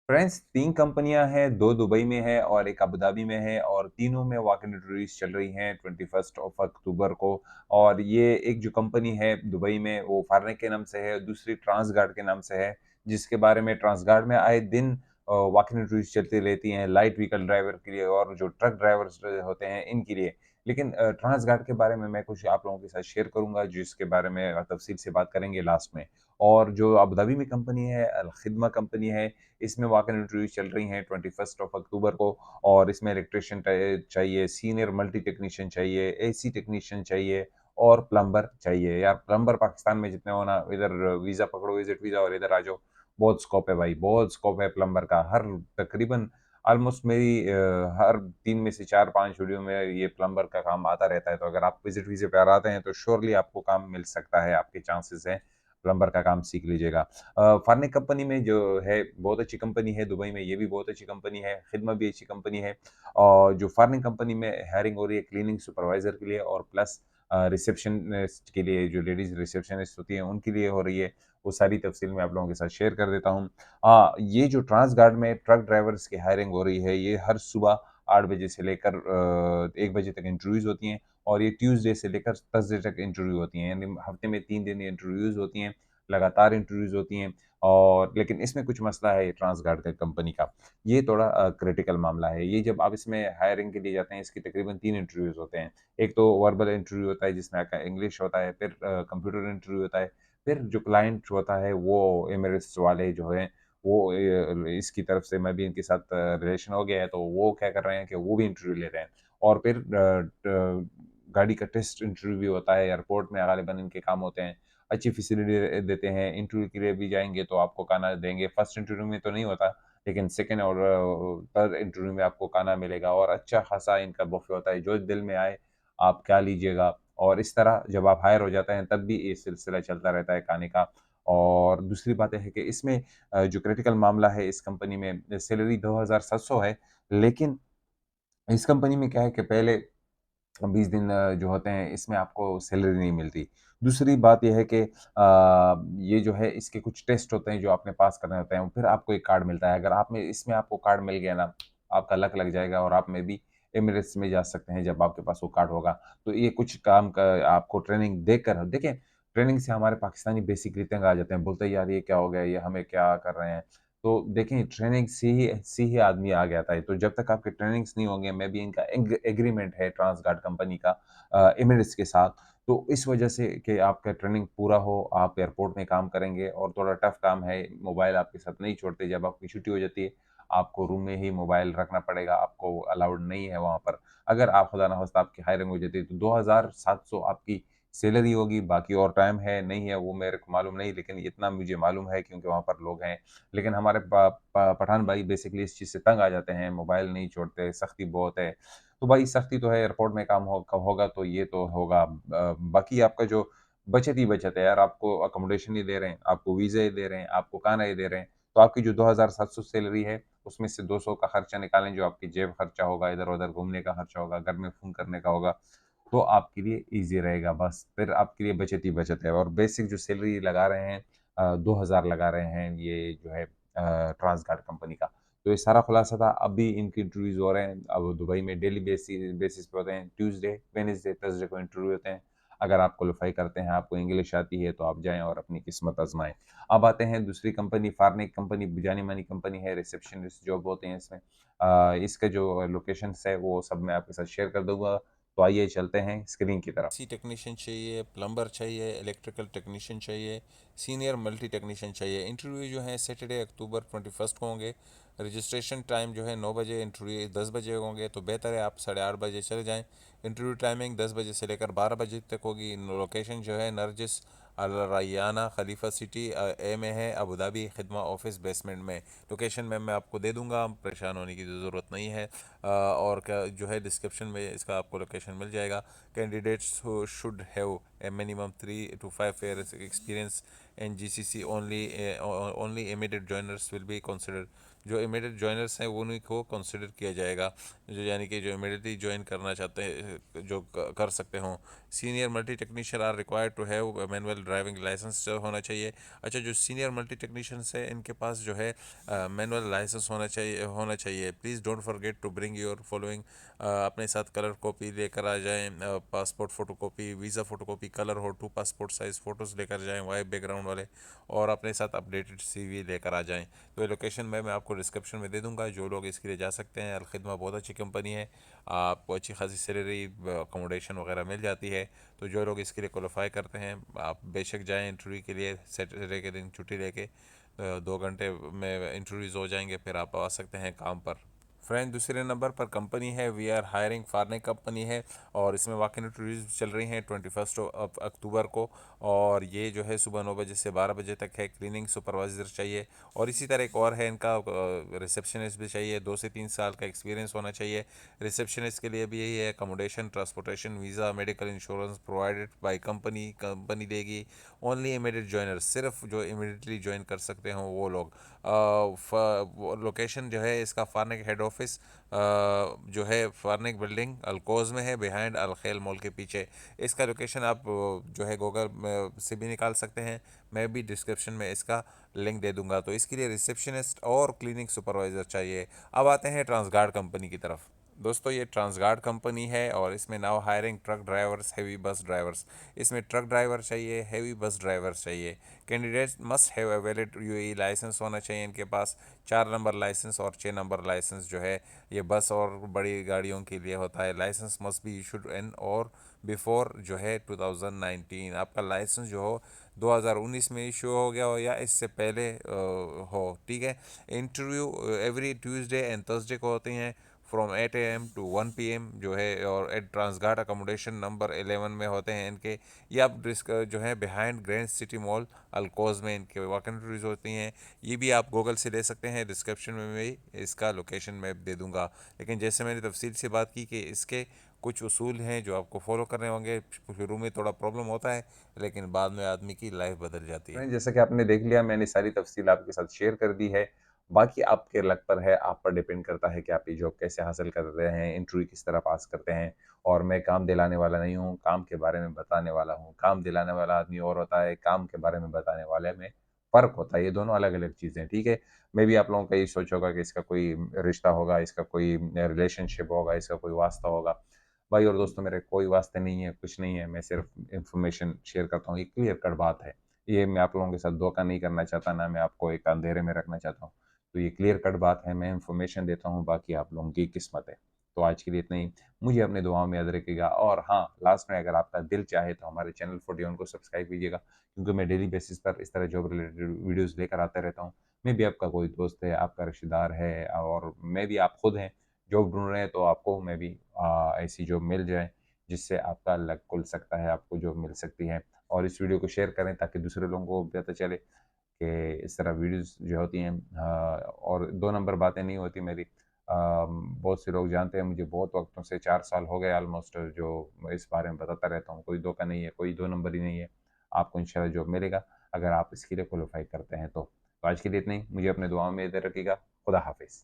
Friends 3 कंपनियाँ हैं, 2 Dubai में है और 1 अबू धाबी में है और तीनों में वॉक-इन इंटरव्यूज़ चल रही हैं 21st ऑफ अक्टूबर को। और ये एक जो कंपनी है दुबई में वो फार्निक के नाम से है, दूसरी ट्रांसगार्ड के नाम से है, जिसके बारे में ट्रांसगार्ड में आए दिन वॉक-इन इंटरव्यूज़ चलती रहती हैं, लाइट व्हीकल ड्राइवर के लिए और जो ट्रक ड्राइवर्स होते हैं इनके लिए। लेकिन ट्रांसगार्ड के बारे में मैं कुछ आप लोगों के साथ शेयर करूँगा जिसके बारे में तफ़सील से बात करेंगे लास्ट में। और जो अबू धाबी में कंपनी है, अल खिदमा कंपनी है, इसमें वॉक-इन इंटरव्यूज़ चल रही हैं 21st ऑफ अक्टूबर को और इसमें इलेक्ट्रीशियन चाहिए, सीनियर मल्टी टेक्नीशियन चाहिए, एसी टेक्नीशियन चाहिए और प्लम्बर चाहिए। यार प्लम्बर पाकिस्तान में जितने हो ना, इधर वीज़ा पकड़ो, विज़िट वीज़ा और इधर आ जाओ, बहुत स्कोप है भाई, बहुत स्कोप है प्लम्बर का। हर तकरीबन ऑलमोस्ट मेरी हर 3 में से 4-5 वीडियो में ये प्लम्बर का काम आता रहता है, तो अगर आप विज़िट वीज़े पे आते हैं, तो श्योरली आपको काम मिल सकता है, आपके चांसेस हैं, प्लम्बर का काम सीख लीजिएगा। फार्निक कंपनी में जो है बहुत अच्छी कंपनी है, दुबई में ये भी बहुत अच्छी कंपनी है, खिदमा भी अच्छी कंपनी है। और जो फार्निक कंपनी में हायरिंग हो रही है क्लीनिंग सुपरवाइज़र के लिए और प्लस रिसेप्शनिस्ट के लिए जो लेडीज़ रिसेप्शनिस्ट होती हैं उनके लिए हो रही है, वो सारी तफ़सील मैं आप लोगों के साथ शेयर कर देता हूँ। ये जो ट्रांसगार्ड में ट्रक ड्राइवर्स की हायरिंग हो रही है, ये हर सुबह 8 बजे से लेकर 1 बजे तक इंटरव्यूज़ होती हैं और ये ट्यूसडे से लेकर थर्सडे तक इंटरव्यू होती हैं, यानी हफ़्ते में 3 दिन ये इंटरव्यूज़ होती हैं। लगातार इंटरव्यूज़ होती हैं और लेकिन इसमें कुछ मसला है ट्रांसगार्ड का कंपनी का। ये थोड़ा क्रिटिकल मामला है। ये जब आप इसमें हायरिंग के लिए जाते हैं, इसके तकरीबन 3 इंटरव्यूज़ होते हैं। एक तो वर्बल इंटरव्यू होता है जिसमें आपका इंग्लिश होता है, फिर कंप्यूटर इंटरव्यू होता है, फिर जो क्लाइंट होता है वो एमिरेट्स वाले जो हैं, वो इसकी तरफ से मैं भी इनके साथ रिलेशन हो गया है, तो वो क्या कर रहे हैं कि वो भी इंटरव्यू ले रहे हैं। और फिर गाड़ी का टेस्ट इंटरव्यू भी होता है, एयरपोर्ट में गालिबन इनके काम होते हैं। अच्छी फैसिलिटी देते हैं, इंटरव्यू के लिए भी जाएँगे तो आपको खाना देंगे, फर्स्ट इंटरव्यू में तो नहीं होता, लेकिन सेकंड और थर्ड इंटरव्यू में आपको खाना मिलेगा और अच्छा खासा इनका बुफ़े होता है, जो दिल में आए आप खा लीजिएगा और इस तरह जब आप हायर हो जाते हैं तब भी ये सिलसिला चलता रहता है खाने का। और दूसरी बात ये है कि इसमें जो क्रिटिकल मामला है इस कंपनी में सैलरी 2700 है, लेकिन इस कंपनी में क्या है कि पहले 20 दिन जो होते हैं इसमें आपको सैलरी नहीं मिलती। दूसरी बात ये है कि ये जो है इसके कुछ टेस्ट होते हैं जो आपने पास करने होते हैं, फिर आपको एक कार्ड मिलता है। अगर आप में इसमें आपको कार्ड मिल गया ना, आपका लक लग जाएगा और आप में भी एमिरेट्स में जा सकते हैं जब आपके पास वो कार्ड होगा। तो ये कुछ काम का आपको ट्रेनिंग देकर देखिए, ट्रेनिंग से हमारे पाकिस्तानी बेसिकली तंग आ जाते हैं, बोलते हैं यार ये क्या हो गया? ये हमें क्या कर रहे हैं? तो देखें ट्रेनिंग से ही आदमी आ जाता है। तो जब तक आपके ट्रेनिंग्स नहीं होंगे, मे बी इनका एग्रीमेंट है ट्रांसगार्ड कंपनी का एमिरेट्स के साथ, तो इस वजह से कि आपका ट्रेनिंग पूरा हो, आप एयरपोर्ट में काम करेंगे और थोड़ा टफ काम है, मोबाइल आपके साथ नहीं छोड़ते, जब आपकी छुट्टी हो जाती है, आपको रूम में ही मोबाइल रखना पड़ेगा, आपको अलाउड नहीं है वहाँ पर। अगर आप खुदा ना खास्ता आपकी हायरिंग हो जाती है, तो 2700 आपकी सैलरी होगी, बाकी और टाइम है, नहीं है, वो मेरे को मालूम नहीं, लेकिन इतना मुझे मालूम है क्योंकि वहाँ पर लोग हैं। लेकिन हमारे पठान भाई बेसिकली इस चीज़ से तंग आ जाते हैं, मोबाइल नहीं छोड़ते, सख्ती बहुत है। तो भाई सख्ती तो है, एयरपोर्ट में काम होगा तो ये तो होगा। बाकी आपका जो बचत ही बचत है यार, आपको अकोमोडेशन ही दे रहे हैं, आपको वीज़ा ही दे रहे हैं, आपको खाना ही दे रहे हैं। तो आपकी जो 2700 सैलरी है, उसमें से 200 का खर्चा निकालें जो आपकी जेब खर्चा होगा, इधर-उधर घूमने का खर्चा होगा, घर में फ़ोन करने का होगा, तो आपके लिए ईज़ी रहेगा बस। फिर आपके लिए बचत ही बचत है और बेसिक जो सैलरी लगा रहे हैं 2000 लगा रहे हैं ये जो है ट्रांसगार्ड कंपनी का। तो ये सारा खुलासा था। अभी इनके इंटरव्यूज़ हो रहे हैं। अब दुबई में डेली बेसिस पे होते हैं। ट्यूसडे, वेडनेसडे, थर्सडे को इंटरव्यू होते हैं। अगर आप क्वालीफ़ाई करते हैं, आपको इंग्लिश आती है तो आप जाएँ और अपनी किस्मत आज़माएँ। अब आते हैं दूसरी कंपनी, फार्निक कंपनी जानी-मानी कंपनी है, रिसेप्शनिस्ट जॉब होते हैं इसमें। इसका जो लोकेशंस है वो सब मैं आपके साथ शेयर कर दूँगा। तो आइए चलते हैं स्क्रीन की तरफ। सी टेक्नीशियन चाहिए, प्लम्बर चाहिए, इलेक्ट्रिकल टेक्नीशियन चाहिए, सीनियर मल्टी टेक्नीशियन चाहिए। इंटरव्यू जो है सैटरडे अक्टूबर 21st को होंगे। रजिस्ट्रेशन टाइम जो है 9 बजे, इंटरव्यू 10 बजे होंगे, तो बेहतर है आप 8:30 बजे चले जाएं। इंटरव्यू टाइमिंग 10 बजे से लेकर 12 बजे तक होगी। लोकेशन जो है नरजिस अल रैयाना खलीफा सिटी ए में है, अबू धाबी खिदमा ऑफिस बेसमेंट में। लोकेशन मैं आपको दे दूंगा, परेशान होने की ज़रूरत नहीं है। और क्या जो है डिस्क्रिप्शन में इसका आपको लोकेशन मिल जाएगा। Candidates who should have a minimum 3 to 5 years experience in GCC only. Only immediate joiners will be considered. जो इमीडिएट जॉइनर्स हैं वो उन्हीं को कंसिडर किया जाएगा, जो यानी कि जो इमीडिएटली ज्वाइन करना चाहते हैं, जो कर सकते हों। Senior multi technician are required to have manual driving license होना चाहिए। अच्छा, जो सीनियर मल्टी टेक्नीशियंस है इनके पास जो है मैनुअल लाइसेंस होना चाहिए। Please don't forget to bring your following, अपने साथ कलर कॉपी लेकर आ जाएं, passport photocopy, visa photocopy, colour हो 2 पासपोर्ट साइज़ फ़ोटोज़ लेकर जाएं वाइट बैकग्राउंड वाले, और अपने साथ अपडेटेड सीवी लेकर आ जाएं। तो ये लोकेशन मैं आपको डिस्क्रिप्शन में दे दूंगा, जो लोग इसके लिए जा सकते हैं। अलखिदमा बहुत अच्छी कंपनी है, आपको अच्छी खासी सैलरी, अकोमोडेशन वगैरह मिल जाती है। तो जो लोग इसके लिए क्वालिफाई करते हैं, आप बेशक जाएं इंटरव्यू के लिए, सैटरडे के दिन छुट्टी लेके। 2 घंटे में इंटरव्यूज़ हो जाएंगे, फिर आप आ सकते हैं काम पर। फ्रेंड, दूसरे नंबर पर कंपनी है वी आर हायरिंग फार्ने कंपनी है, और इसमें वाकई इंटरव्यूज चल रही हैं 21 अक्टूबर को। और ये जो है सुबह 9 बजे से 12 बजे तक है। क्लीनिंग सुपरवाइज़र चाहिए, और इसी तरह एक और है इनका, रिसेप्शनिस्ट भी चाहिए। 2 से 3 साल का एक्सपीरियंस होना चाहिए। रिसेप्शनिस्ट के लिए भी यही है, accommodation, transportation, visa, medical insurance provided by company, company देगी। ओनली इमीडिएट ज्वाइनर, सिर्फ जो इमीडिएटली ज्वाइन कर सकते हों वो लोग। लोकेशन जो है इसका फार्नेक हेड ऑफिस जो है फार्नेक बिल्डिंग अल्कोज में है, बिहाइंड अलखेल मॉल के पीछे। इसका लोकेशन आप जो है गूगल से भी निकाल सकते हैं, मैं भी डिस्क्रिप्शन में इसका लिंक दे दूंगा। तो इसके लिए रिसेप्शनिस्ट और क्लीनिक सुपरवाइज़र चाहिए। अब आते हैं ट्रांसगार्ड कंपनी की तरफ। दोस्तों, ये ट्रांसगार्ड कंपनी है, और इसमें now hiring truck drivers, heavy bus drivers. इसमें ट्रक ड्राइवर चाहिए, हैवी बस ड्राइवर चाहिए। Candidate must have a valid UAE license होना चाहिए इनके पास। 4 नंबर लाइसेंस और 6 नंबर लाइसेंस जो है ये बस और बड़ी गाड़ियों के लिए होता है। License must be issued in और बिफोर जो है 2019। आपका लाइसेंस जो हो 2019 में इशू हो गया हो, या इससे पहले हो, ठीक है। Interview every Tuesday and Thursday को होती हैं, फ्रॉम 8 AM टू 1 PM जो है, और एट ट्रांसघाट अकोमोडेशन नंबर 11 में होते हैं इनके। ये आप जो है बिहाइंड ग्रैंड सिटी मॉल अल्कोज में इनके वैकेंसीज होती हैं। ये भी आप गूगल से ले सकते हैं, डिस्क्रिप्शन में भी इसका लोकेशन मैं दे दूंगा। लेकिन जैसे मैंने तफसील से बात की कि इसके कुछ उसूल हैं जो आपको फॉलो करने होंगे। शुरू में थोड़ा प्रॉब्लम होता है, लेकिन बाद में आदमी की लाइफ बदल जाती है। नहीं, जैसा कि आपने देख लिया, मैंने सारी तफ़सील आपके साथ शेयर कर दी है। बाकी आपके लक पर है, आप पर डिपेंड करता है कि आप ये जॉब कैसे हासिल कर रहे हैं, इंटरव्यू किस तरह पास करते हैं। और मैं काम दिलाने वाला नहीं हूँ, काम के बारे में बताने वाला हूँ। काम दिलाने वाला आदमी और होता है, काम के बारे में बताने वाले में फ़र्क होता है। ये दोनों अलग-अलग चीज़ें हैं, ठीक है? मैं भी आप लोगों का यही सोच होगा कि इसका कोई रिश्ता होगा, इसका कोई रिलेशनशिप होगा, इसका कोई वास्ता होगा। भाई और दोस्तों, मेरे कोई वास्ते नहीं है, कुछ नहीं है, मैं सिर्फ़ इन्फॉर्मेशन शेयर करता हूँ। ये क्लियर कट बात है। ये मैं आप लोगों के साथ धोखा नहीं करना चाहता, ना मैं आपको एक अंधेरे में रखना चाहता हूँ। तो ये क्लियर कट बात है, मैं इन्फॉर्मेशन देता हूँ, बाकी आप लोगों की किस्मत है। तो आज के लिए इतना ही। मुझे अपनी दुआओं में याद रखिएगा, और हाँ, लास्ट में अगर आपका दिल चाहे तो हमारे चैनल 41 को सब्सक्राइब कीजिएगा, क्योंकि मैं डेली बेसिस पर इस तरह जॉब रिलेटेड वीडियोज़ लेकर आता रहता हूँ। मैं भी आपका कोई दोस्त है, आपका रिश्तेदार है, और मैं भी, आप खुद हैं, जॉब ढूँढ रहे हैं, तो आपको मैं भी ऐसी जॉब मिल जाए, जिससे आपका लक खुल सकता है, आपको जॉब मिल सकती है। और इस वीडियो को शेयर करें ताकि दूसरे लोगों को भी पता चले कि इस तरह वीडियोज़ जो होती हैं, और 2 नंबर बातें नहीं होती मेरी। बहुत से लोग जानते हैं मुझे, बहुत वक़्तों से 4 साल हो गए ऑलमोस्ट, जो मैं इस बारे में बताता रहता हूँ। कोई धोखा नहीं है, कोई 2 नंबरी नहीं है। आपको इंशाल्लाह जॉब मिलेगा, अगर आप इसके लिए क्वालीफ़ाई करते हैं तो। तो आज के लिए इतना ही। मुझे अपनी दुआओं में याद रखिएगा। खुदा हाफ़िज़।